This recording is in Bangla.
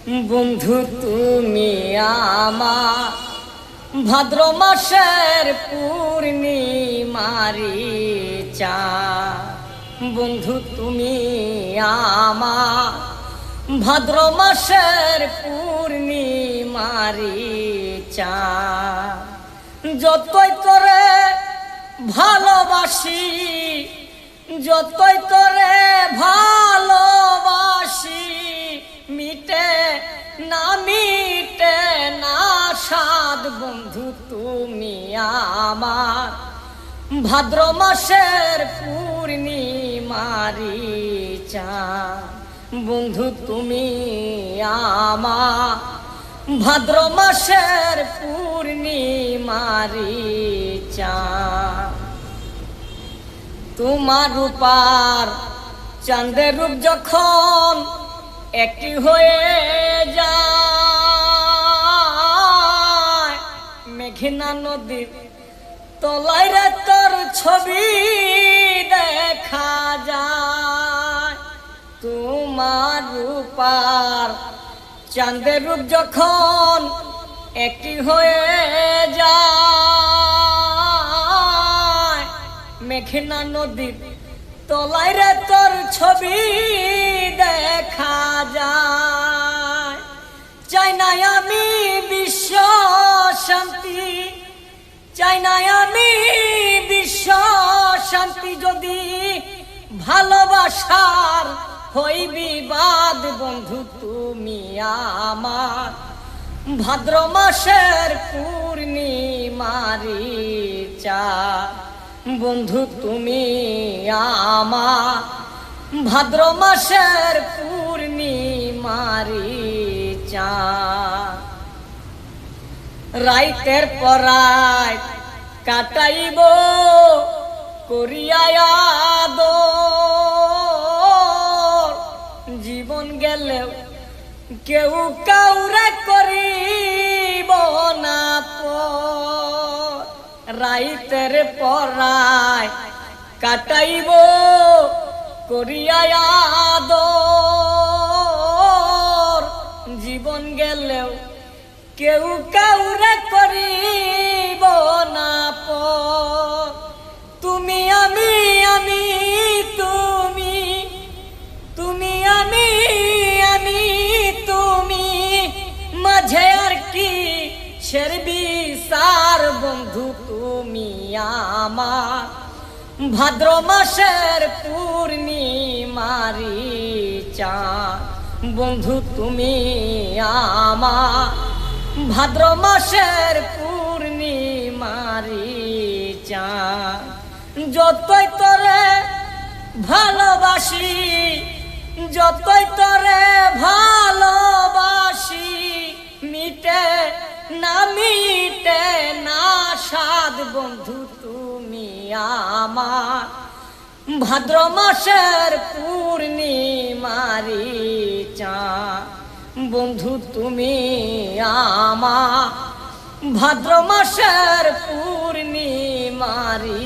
বন্ধু তুমি আমার ভাদ্র মাসের পূর্ণিমারি চাঁদ। বন্ধু তুমি আমার ভাদ্র মাসের পূর্ণিমারি চাঁদ। যতই তোরে ভালোবাসি, যতই তোরে ভালোবাসি, মিটে না স্বাদ। বন্ধু তুমি আমার ভাদ্র মাসের পূর্ণিমারি চাঁদ। বন্ধু তুমি আমার ভাদ্র মাসের পূর্ণিমারি চাঁদ। তোমার রূপার চাঁদের রূপ যখন একটি হয়ে যায়, মেঘনা নদীর তলায় রে তোর ছবি দেখা যায়। তোমার রূপার চাঁদের রূপ যখন একটি হয়ে যায়, মেঘনা নদীর তলায় রে তোর ছবি দেখা যায়। চাই না আমি বিশ্ব শান্তি, চাই না আমি বিশ্ব শান্তি, যদি ভালোবাসার হই বিবাদ। বন্ধু তুমি আমার ভাদ্র মাসের পূর্ণিমারি চাঁদ। বন্ধু তুমি আমার ভাদ্র মাসের পূর্ণিমারি চাঁদ। রাইতের পর রাত কাটাইব করিয়া আদর, জীবন গেলেও কেউ কাউরে করিব না পর। রাইতের পর রাত কাটাইব করিয়া আদর, জীবন গেলেও কেউ কাউরে করিব না পর। তুমি আমি আমি তুমি, তুমি আমি আমি তুমি, মাঝে আর কি সের বিচার। বন্ধু তুমি আমার ভাদ্র মাসের পূর্ণিমারি চাঁদ। বন্ধু তুমি আমার ভাদ্র মাসের পূর্ণিমারি চাঁদ। যতই তোরে ভালোবাসি, যতই তোরে ভালোবাসি, মিটে না স্বাদ। বন্ধু তুমি আমার ভাদ্র মাসের পূর্ণিমারি চাঁদ। বন্ধু তুমি আমার ভাদ্র মাসের পূর্ণিমারি